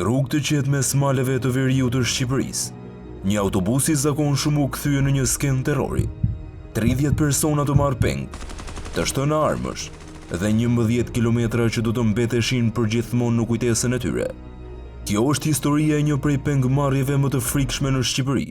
një rrugë të qetë mes maleve të veriut të Shqipërisë, një autobus i zakonshëm u kthye në një skenë terrori. 30 persona të marrë peng, të shtënë armësh dhe 11 kilometra që do të mbeteshin përgjithmonë në kujtesën e tyre. Kjo është historia e një prej pengmarrjeve më të frikshme në Shqipëri.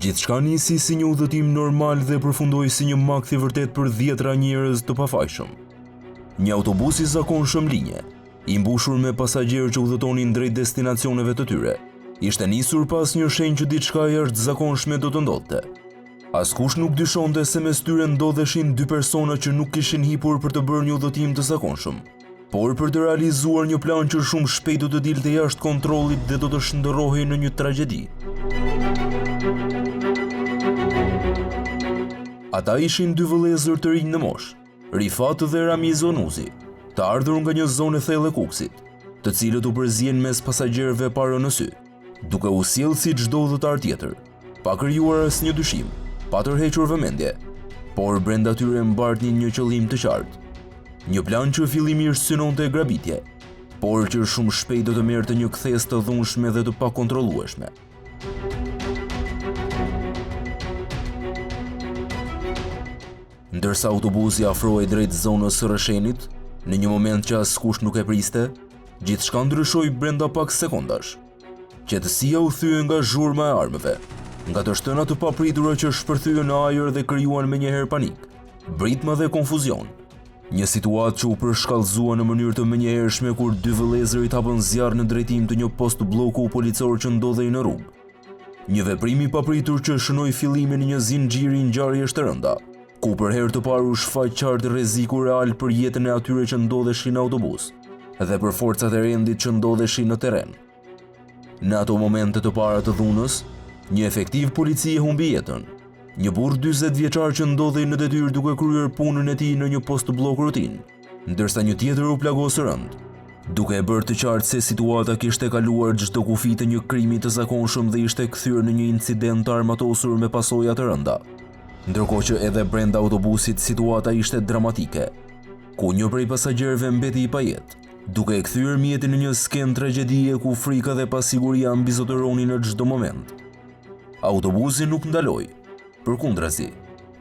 Gjithçka nisi si një udhëtim normal dhe përfundoi si një makt i vërtet për 10 njerëz të pafajshëm. Një autobus i zakonshëm linje, i mbushur me pasagjerë që udhëtonin drejt destinacioneve të tyre, ishte nisur pas një shenjë që diçka e jashtëzakonshme do të ndodhte. Askush nuk dyshonte se mes tyre ndodheshin 2 persona që nuk kishin hipur për të bërë një udhëtim të zakonshëm, por për të realizuar një plan që shumë shpejt do të dilte jashtë kontrollit dhe do të shndërrohej në një tragjedi. Ata ishin 2 vëllezër të rinj në moshë, Rifat dhe Ramiz Onuzi, të ardhur nga një zonë e thellë e Kukësit, të cilët u përzien mes pasagjerëve parë në sy, duke u sjellë si çdo udhëtar tjetër, pa krijuar asnjë dyshim, pa tërhequr vëmendje, por brenda tyre mbartnin një qëllim të qartë. Një plan që fillimisht synonte grabitje, por që shumë shpejt do të merrte një kthes të dhunshme dhe të pakontrollueshme. Ndërsa autobusi afrohej drejt zonës së Rëshenit, në një moment që askush nuk e priste, gjithçka ndryshoi brenda pak sekondash. Qetësia u thye nga zhurma e armëve, nga të shtëna të papritura që shpërthyen në ajër dhe krijuan menjëherë panik, britma dhe konfuzion. Një situatë që u përshkallëzua në mënyrë të menjëhershme kur 2 vëllezër i hapën zjarr në drejtim të një post bloku policor që ndodhej në rrugë. Një veprim i papritur që shënoi fillimin e një zinxhiri ngjarjesh të rënda, ku për herë të parë u shfaq qartë rreziku real për jetën e atyre që ndodheshin në autobus dhe për forcat e rendit që ndodheshin në terren. Në ato momente të para të dhunës, një efektiv policie humbi jetën. Një burr 40 vjeçar që ndodhej në detyrë duke kryer punën e tij në një post blok rutin, ndërsa një tjetër u plagos rënd, duke e bërë të qartë se situata kishte kaluar çdo kufi të një krimi të zakonshëm dhe ishte kthyer në një incident të armatosur me pasoja të rënda. Ndërkohë që edhe brenda autobusit situata ishte dramatike, ku një prej pasagjerëve mbeti i pajetë, duke e kthyer mjetin në një skenë tragjedie ku frika dhe pasiguria mbizotëronin në çdo moment. Autobusi nuk ndaloi, përkundrazi,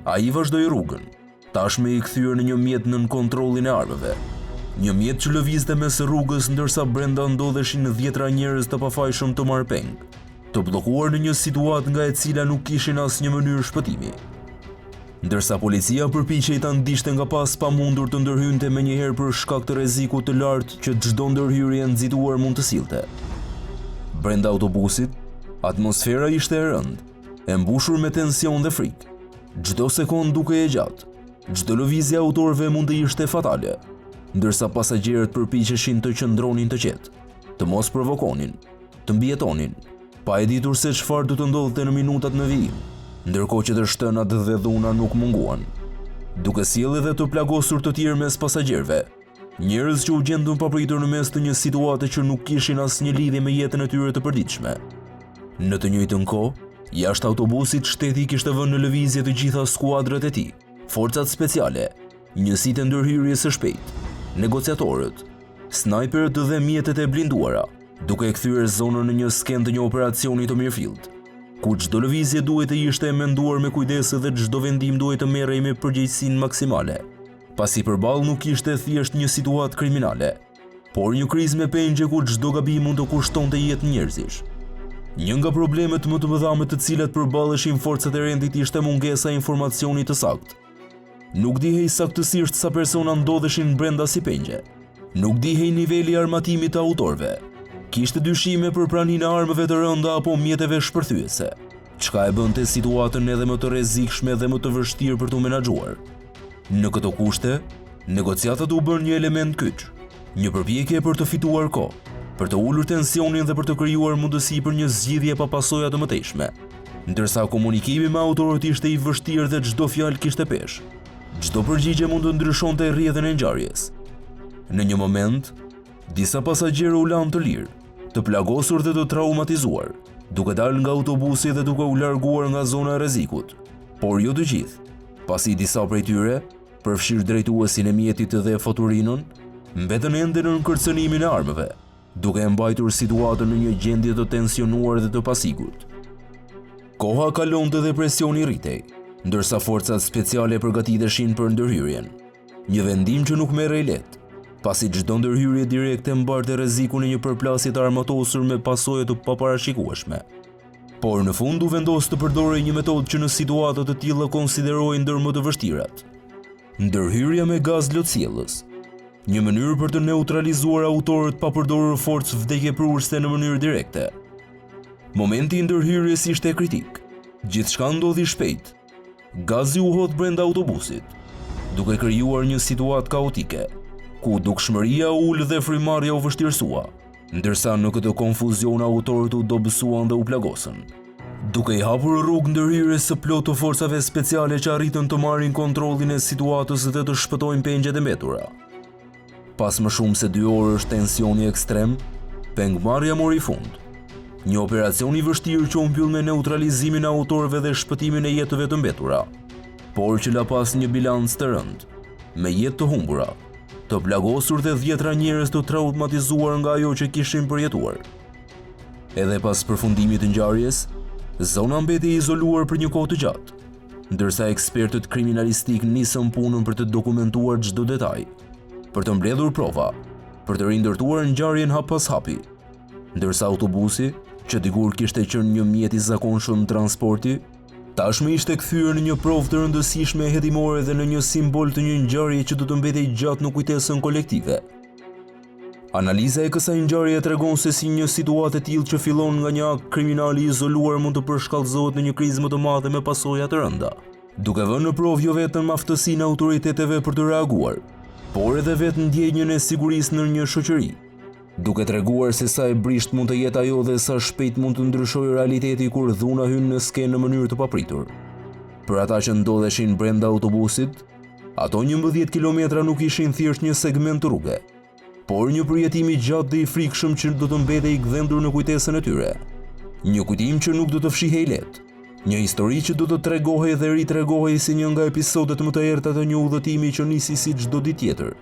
ai vazhdoi rrugën, tashmë i kthyer në një mjet nën kontrollin e armëve. Një mjet që lëvizte mes rrugës ndërsa brenda ndodheshin 10 njerëz të pafajshëm të marrë peng, të bllokuar në një situatë nga e cila nuk kishin asnjë mënyrë shpëtimi. Ndërsa policia përpiqej ta ndiqte nga pas pamundur të ndërhynte menjëherë për shkak të rrezikut të lartë që çdo ndërhyrje nxituar mund të sillte. Brenda autobusit, atmosfera ishte e rëndë, e mbushur me tension dhe frikë. Çdo sekondë duke e gjatë, çdo lëvizje e autorëve mund të ishte fatale, ndërsa pasagjerët përpiqeshin të qëndronin të qetë, të mos provokonin, të mbijetonin, pa e ditur se çfarë do të ndodhte në minutat në vijim. Ndërkohë që të shtënat dhe dhuna nuk munguan, duke sjellë edhe të plagosur të tjerë mes pasagjerëve, njerëz që u gjendën papritur në mes të një situate që nuk kishin asnjë lidhje me jetën e tyre të përditshme. Në të njëjtën kohë, jashtë autobusit shteti kishte vënë në lëvizje të gjitha skuadrat e tij, forcat speciale, njësitë ndërhyrjes së shpejtë, negociatorët, snajperët dhe mjetet e blinduara, duke e kthyer zonën në një skenë të një operacioni të mirëfillt, ku çdo lëvizje duhet të ishte menduar me kujdes dhe çdo vendim duhet të merrej me përgjegjësinë maksimale, pasi përballë nuk ishte thjesht një situatë kriminale, por një krizë me pengje ku çdo gabim mund të kushtonte jetë njerëzish. Një nga problemet më të mëdha me të cilat përballeshin forcat e rendit ishte mungesa e informacionit të saktë. Nuk dihej saktësisht sa persona ndodheshin brenda si pengje. Nuk dihej niveli i armatimit të autorëve. Kishte dyshime për praninë e armëve të rënda apo mjeteve shpërthyese, çka e bënte situatën edhe më të rrezikshme dhe më të vështirë për t'u menaxhuar. Në këto kushte, negociatat u bën një element kyç, një përpjekje për të fituar kohë, për të ulur tensionin dhe për të krijuar mundësi për një zgjidhje pa pasoja të mëtejshme. Ndërsa komunikimi me autorët ishte i vështirë dhe çdo fjalë kishte peshë, çdo përgjigje mund të ndryshonte rrjedhën e ngjarjes. Në një moment, disa pasagjerë u lanë të lirë, të plagosur dhe të traumatizuar, duke dalë nga autobusi dhe duke u larguar nga zona e rrezikut. Por jo të gjithë, pasi disa prej tyre, përfshirë drejtuesin e mjetit dhe foturinën, mbetën ende në kërcënimin e armëve, duke mbajtur situatën në një gjendje të tensionuar dhe të pasigurt. Koha kalonte dhe presioni rritej, ndërsa forcat speciale përgatiteshin për ndërhyrjen. Një vendim që nuk merrej lehtë, pasi çdo ndërhyrje direkte mbarte rrezikun e një përplasje të armatosur me pasoje të paparashikueshme. Por në fund u vendos të përdorej një metodë që në situata të tilla konsiderohej ndër më të vështirat. Ndërhyrja me gaz lotësjellës, një mënyrë për të neutralizuar autorët pa përdorur forcë vdekjepruese në mënyrë direkte. Momenti i ndërhyrjes ishte kritik. Gjithçka ndodhi shpejt. Gazi u hodh brenda autobusit, duke krijuar një situatë kaotike, ku dukshmëria u ul dhe frymarrja u vështirësua, ndërsa në këtë konfuzion autorët u dobësuan dhe u plagosën. Duke i hapur rrugë ndërhyrjes së plotë të forcave speciale që arritën të marrin kontrollin e situatës dhe të shpëtojnë pengjet e mbetura. Pas më shumë se 2 orësh tensioni ekstrem, pengmarrja mori fund. Një operacion i vështirë që u mbyll me neutralizimin e autorëve dhe shpëtimin e jetëve të mbetura, por që la pas një bilanc të rëndë, me jetë të humbura, të plagosur dhe 10 njerëz të traumatizuar nga ajo që kishin përjetuar. Edhe pas përfundimit të ngjarjes, zona mbeti e izoluar për një kohë të gjatë, ndërsa ekspertët kriminalistik nisën punën për të dokumentuar çdo detaj, për të mbledhur prova, për të rindërtuar ngjarjen hap pas hapi, ndërsa autobusi, që dikur kishte qenë një mjet i zakonshëm transporti, tashmë ishte kthyer në një provë të rëndësishme hetimore dhe në një simbol të një ngjarje që do të mbetej gjatë në kujtesën kolektive. Analiza e kësaj ngjarje tregon se si një situatë e tillë që fillon nga një akt kriminal i izoluar mund të përshkallëzohet në një krizë më të madhe me pasoja të rënda, duke vënë në provë jo vetëm aftësinë e autoriteteve për të reaguar, por edhe vetë ndjenjën e sigurisë në një shoqëri, duke treguar se sa e brisht mund të jetë ajo dhe sa shpejt mund të ndryshojë realiteti kur dhuna hyn në skenë në mënyrë të papritur. Për ata që ndodheshin brenda autobusit, ato 11 kilometra nuk ishin thjesht një segment të rruge, por një përjetim i gjatë dhe i frikshëm që do të mbetej i gdhendur në kujtesën e tyre. Një kujtim që nuk do të fshihej lehtë, një histori që do të tregohej dhe ritregohej si një nga episodet më të errta të një udhëtimi që nisi si çdo ditë tjetër,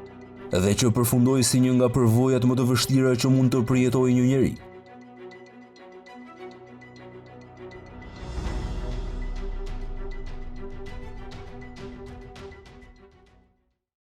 dhe që përfundoi si një nga përvojat më të vështira që mund të përjetojë një njeri.